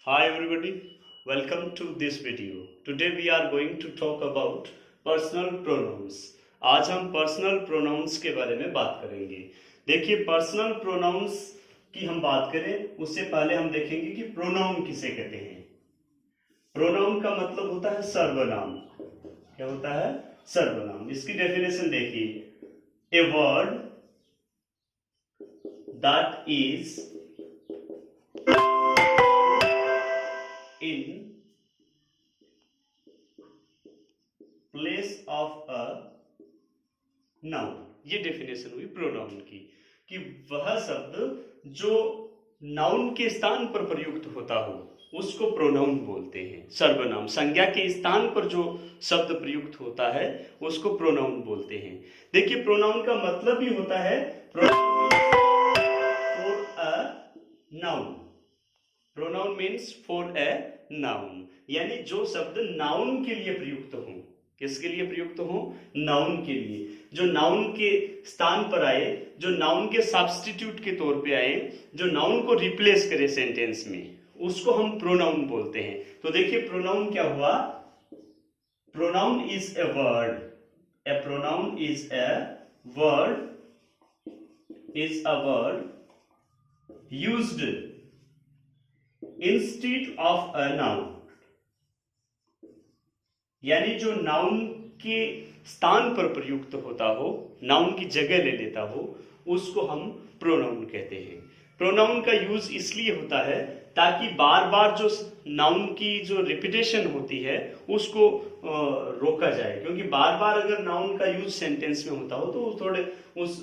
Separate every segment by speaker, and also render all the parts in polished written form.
Speaker 1: Hi everybody, welcome to this video. Today we are going to talk about personal pronouns. आज हम personal pronouns के बारे में बात करेंगे। देखिए पर्सनल प्रोनाउंस की हम बात करें उससे पहले हम देखेंगे कि प्रोनाउन किसे कहते हैं। प्रोनाउन का मतलब होता है सर्वनाम। क्या होता है? सर्वनाम। इसकी डेफिनेशन देखिए, a word that is in place of a noun। ये डेफिनेशन हुई प्रोनाउन की कि वह शब्द जो नाउन के स्थान पर प्रयुक्त होता हो उसको प्रोनाउन बोलते हैं। सर्वनाम संज्ञा के स्थान पर जो शब्द प्रयुक्त होता है उसको प्रोनाउन बोलते हैं। देखिए प्रोनाउन का मतलब ही होता है for a noun. Pronoun means for a noun, यानी जो शब्द नाउन के लिए प्रयुक्त हो। किसके लिए प्रयुक्त हो? नाउन के लिए। जो नाउन के स्थान पर आए, जो नाउन के सब्स्टिट्यूट के तौर पे आए, जो नाउन को रिप्लेस करे सेंटेंस में, उसको हम प्रोनाउन बोलते हैं। तो देखिए प्रोनाउन क्या हुआ? Pronoun is a word. A pronoun is a word used instead of a noun, यानी जो नाउन के स्थान पर प्रयुक्त होता हो, नाउन की जगह ले लेता हो, उसको हम प्रोनाउन कहते हैं। प्रोनाउन का यूज इसलिए होता है ताकि बार बार जो नाउन की जो रिपीटेशन होती है उसको रोका जाए, क्योंकि बार बार अगर नाउन का यूज सेंटेंस में होता हो तो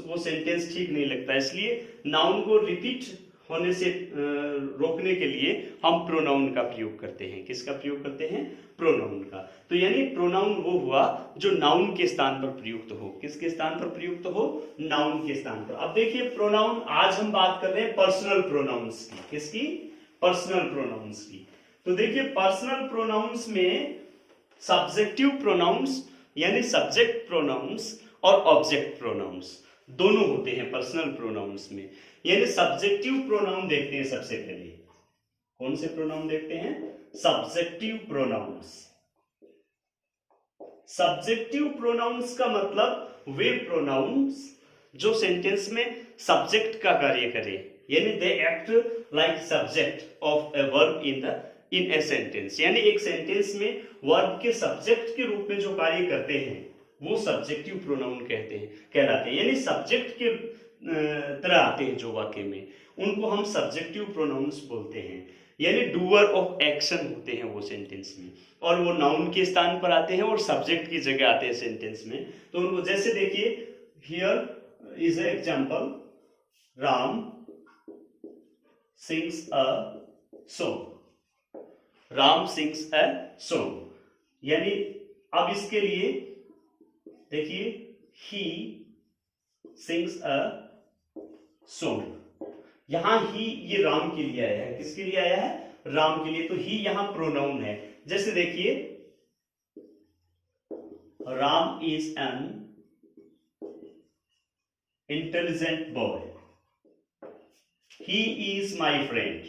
Speaker 1: वो सेंटेंस ठीक नहीं लगता। इसलिए नाउन को रिपीट होने से रोकने के लिए हम प्रोनाउन का प्रयोग करते हैं। किसका प्रयोग करते हैं? प्रोनाउन का। तो यानी प्रोनाउन वो हुआ जो नाउन के स्थान पर प्रयुक्त हो। किसके स्थान पर प्रयुक्त हो? नाउन के स्थान पर। अब देखिए प्रोनाउन, आज हम बात कर रहे हैं पर्सनल प्रोनाउंस की। किसकी? पर्सनल प्रोनाउंस की। तो देखिए पर्सनल प्रोनाउंस में सब्जेक्टिव प्रोनाउंस यानी सब्जेक्ट प्रोनाउंस और ऑब्जेक्ट प्रोनाउंस दोनों होते हैं पर्सनल प्रोनाउंस में। यानी सब्जेक्टिव प्रोनाउन देखते हैं सबसे पहले। कौन से प्रोनाउन देखते हैं? Subjective pronounce. सब्जेक्टिव प्रोनाउंस का मतलब वे प्रोनाउंस जो सेंटेंस में सब्जेक्ट का कार्य करे, यानी they act like subject of a verb in a sentence. यानी एक सेंटेंस में वर्ब के सब्जेक्ट के रूप में जो कार्य करते हैं वो सब्जेक्टिव प्रोनाउन कहलाते हैं। यानी सब्जेक्ट के तरह आते हैं जो वाक्य में, उनको हम सब्जेक्टिव प्रोनाउंस बोलते हैं। यानी डूअर ऑफ एक्शन होते हैं वो सेंटेंस में, और वो नाउन के स्थान पर आते हैं और सब्जेक्ट की जगह आते हैं सेंटेंस में। तो उनको जैसे देखिए, here is A example, Ram sings a song. Ram sings a song, यानी अब इसके लिए देखिए, ही सिंग्स अ सॉन्ग। यहां ही ये राम के लिए आया है। किसके लिए आया है? राम के लिए। तो ही यहां प्रोनाउन है। जैसे देखिए, Ram is an intelligent boy. He is my friend.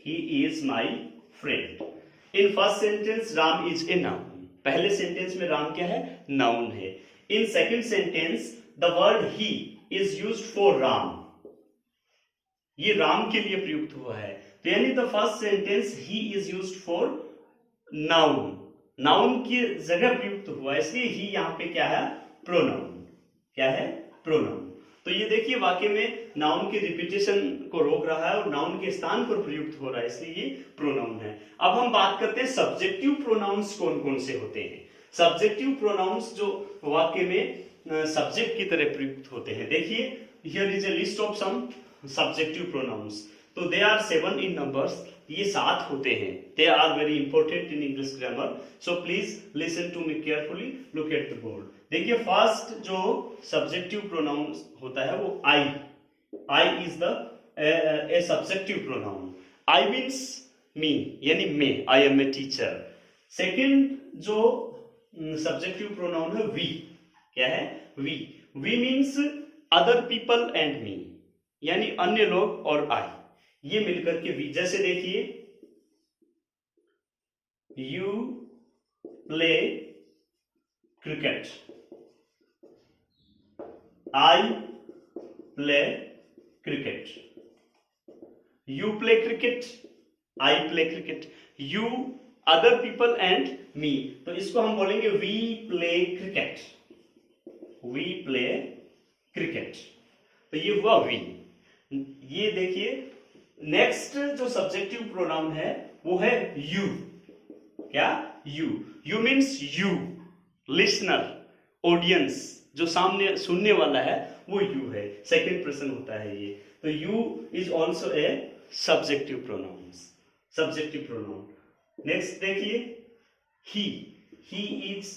Speaker 1: He is my friend. In first sentence Ram is a noun. पहले सेंटेंस में राम क्या है? नाउन है। In second sentence the word he is used for Ram. ये राम के लिए प्रयुक्त हुआ है। तो यानी the first sentence he is used for noun. Noun की जगह प्रयुक्त हुआ, इसलिए ही यहां पे क्या है? प्रोनाउन। क्या है? प्रोनाउन। तो ये देखिए वाक्य में नाउन की रिपीटेशन को रोक रहा है और नाउन के स्थान पर प्रयुक्त हो रहा है, इसलिए ये प्रोनाउन है। अब हम बात करते हैं सब्जेक्टिव प्रोनाउंस कौन कौन से होते हैं। सब्जेक्टिव प्रोनाउंस जो वाक्य में सब्जेक्ट की तरह प्रयुक्त होते हैं। देखिए, here is a list of some subjective pronouns. तो दे आर 7 इन नंबर्स। ये 7 होते हैं। They are very important in English grammar, so please listen to me carefully, look at the board. देखिए फर्स्ट जो सब्जेक्टिव प्रोनाउन होता है वो I. I is the a subjective pronoun. I means me, यानी मैं, I am a teacher. Second जो subjective pronoun है we. क्या है? We. We means other people and me, यानी अन्य लोग और आई। ये मिलकर के वी, जैसे देखिए you play cricket, I play cricket, you play cricket, I play cricket, you other people and me, तो इसको हम बोलेंगे we play cricket, we play cricket, तो ये हुआ वी। ये देखिए नेक्स्ट जो सब्जेक्टिव प्रोनाउन है वो है यू। क्या? You. You means you, listener, audience, जो सामने सुनने वाला है वो यू है, सेकंड पर्सन होता है ये, तो you is also a subjective pronoun, subjective pronoun. Next देखिए he is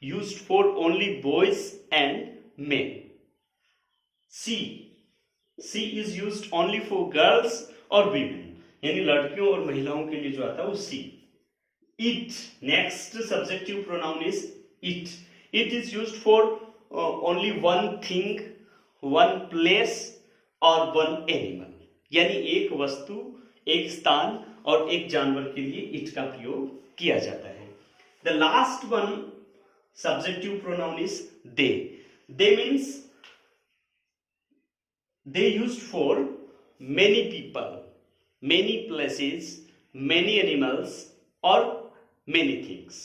Speaker 1: used for only boys and men. she is used only for girls or women, यानी लड़कियों और महिलाओं के लिए जो आता है वो she. it, next subjective pronoun is it. it is used for only one thing, one place or one animal, यानी एक वस्तु, एक स्थान और एक जानवर के लिए इट का प्रयोग किया जाता है। The last one subjective pronoun is they. They means they used for many people, many places, many animals और मेनी थिंग्स,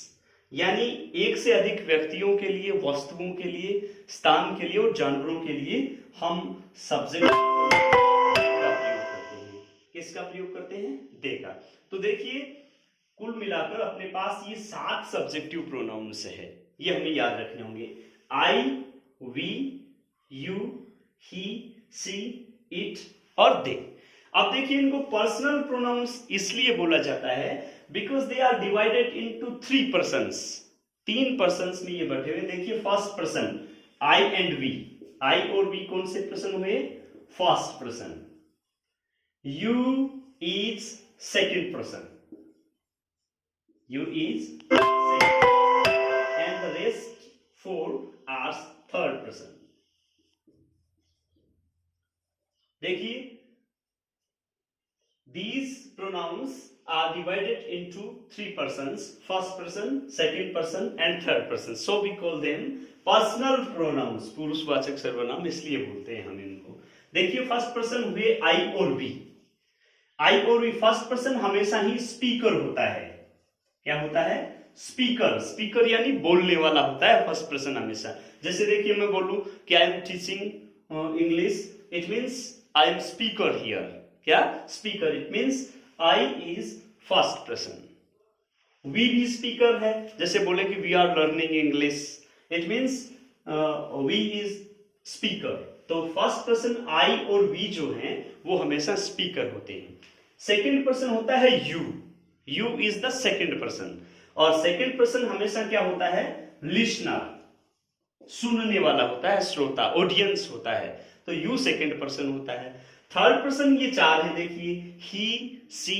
Speaker 1: यानी एक से अधिक व्यक्तियों के लिए, वस्तुओं के लिए, स्थान के लिए और जानवरों के लिए हम सब्जेक्ट किसका प्रयोग करते हैं? दे का। तो देखिए कुल मिलाकर अपने पास ये 7 सब्जेक्टिव प्रोनाउंस है, ये हमें याद रखने होंगे। I, we, you, he, she, it और दे। अब देखिए इनको पर्सनल प्रोनाउंस इसलिए बोला जाता है because they are divided into 3 persons, 3 persons में ये बैठे हुए। देखिए first person I and we, I और वी कौन से पर्सन हुए? First person. You is second person. You is second, and the rest 4 are third person. देखिए these pronouns are divided into 3 persons, first person, second person and third person. So we call them personal pronouns, पुरुषवाचक सर्वनाम इसलिए बोलते हैं हम इनको। देखिए first person हुए आई और वी। आई और वी फर्स्ट पर्सन हमेशा ही स्पीकर होता है। क्या होता है? स्पीकर। स्पीकर यानी बोलने वाला होता है फर्स्ट पर्सन हमेशा। जैसे देखिए मैं बोलूं कि I am teaching English, it means I am speaker here. क्या? Speaker, it means I is first person. We भी स्पीकर है, जैसे बोले कि we are learning English, it means we is speaker. तो फर्स्ट पर्सन आई और we जो हैं वो हमेशा स्पीकर होते हैं। सेकंड पर्सन होता है you. You is the second person, और सेकंड पर्सन हमेशा क्या होता है? लिसनर, सुनने वाला होता है, श्रोता, ऑडियंस होता है। तो यू सेकंड पर्सन होता है। थर्ड पर्सन ये 4 है, देखिए ही, सी,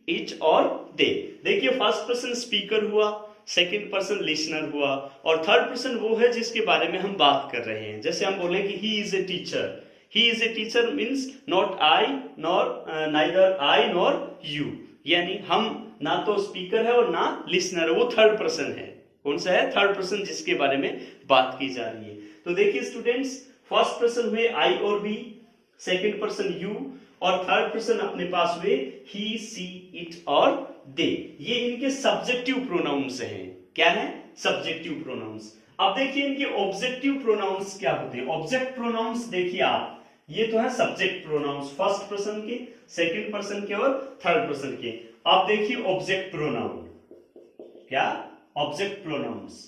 Speaker 1: इट और दे। देखिए फर्स्ट पर्सन स्पीकर हुआ, सेकंड पर्सन लिसनर हुआ, और थर्ड पर्सन वो है जिसके बारे में हम बात कर रहे हैं। जैसे हम बोले कि he is a teacher. He is a teacher means not I nor neither I nor you, यानी हम ना तो स्पीकर है और ना लिसनर है, वो थर्ड पर्सन है। कौन सा है? थर्ड पर्सन, जिसके बारे में बात की जा रही है। तो देखिए स्टूडेंट्स, फर्स्ट पर्सन हुए आई और वी, सेकंड पर्सन यू, और थर्ड पर्सन अपने पास हुए ही, सी, इट और दे। ये इनके सब्जेक्टिव प्रोनाउंस हैं। क्या है? Subjective pronouns. अब देखिए इनके ऑब्जेक्टिव प्रोनाउंस क्या होते हैं। ऑब्जेक्ट प्रोनाउंस देखिए आप, ये तो है सब्जेक्ट प्रोनाउंस फर्स्ट पर्सन के, सेकंड पर्सन के और थर्ड पर्सन के। अब देखिए ऑब्जेक्ट प्रोनाउन। क्या? Object pronouns.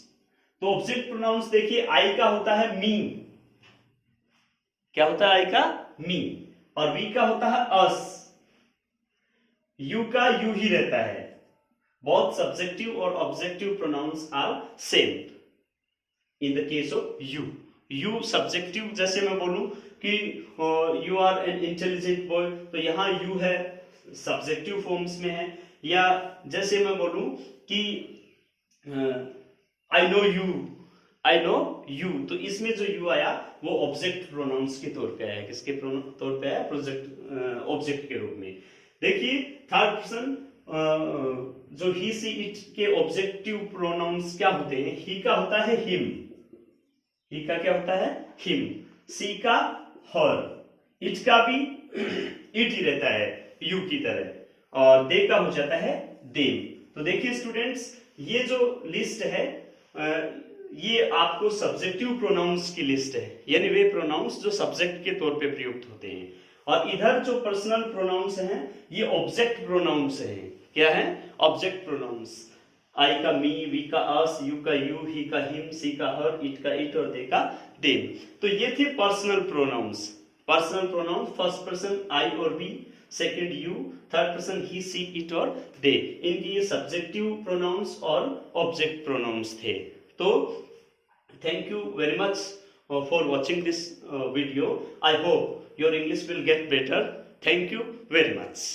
Speaker 1: तो ऑब्जेक्ट प्रोनाउंस देखिए आई का होता है मी। क्या होता है आई का? मी। और वी का होता है अस। यू का यू ही रहता है। बोथ सब्जेक्टिव और objective pronouns are same in the case of you. You subjective, जैसे मैं बोलूं कि you are an intelligent boy, तो यहां यू है, सब्जेक्टिव फॉर्म्स में है। या जैसे मैं बोलूं कि I know you, I know you, तो इसमें जो यू आया वो ऑब्जेक्ट प्रोनाउंस के तौर पे है। किसके तौर पे है? प्रोजेक्ट ऑब्जेक्ट के रूप में। देखिए थर्ड पर्सन जो ही सी इट के ऑब्जेक्टिव प्रोनाउंस क्या होते हैं? ही का होता है हिम, ही का क्या होता है? हिम। सी का हर, इट का भी इट ही रहता है यू की तरह, और दे का हो जाता है देम। तो देखिए स्टूडेंट्स, ये जो लिस्ट है ये आपको सब्जेक्टिव प्रोनाउंस की लिस्ट है, यानी वे प्रोनाउंस जो सब्जेक्ट के तौर पे प्रयुक्त होते हैं। और इधर जो पर्सनल प्रोनाउंस हैं ये ऑब्जेक्ट प्रोनाउंस हैं। क्या है? Object pronounce. आई का मी, वी का अस, यू का यू, ही का हिम, सी का हर, इट का इट और दे का देम। तो ये थे personal pronouns. Personal pronouns first person I और we, second you, third person he, she, it और दे। इनकी ये सब्जेक्टिव प्रोनाउंस और ऑब्जेक्ट प्रोनाउंस थे। तो thank you very much for watching this video. I hope your English will get better. Thank you very much.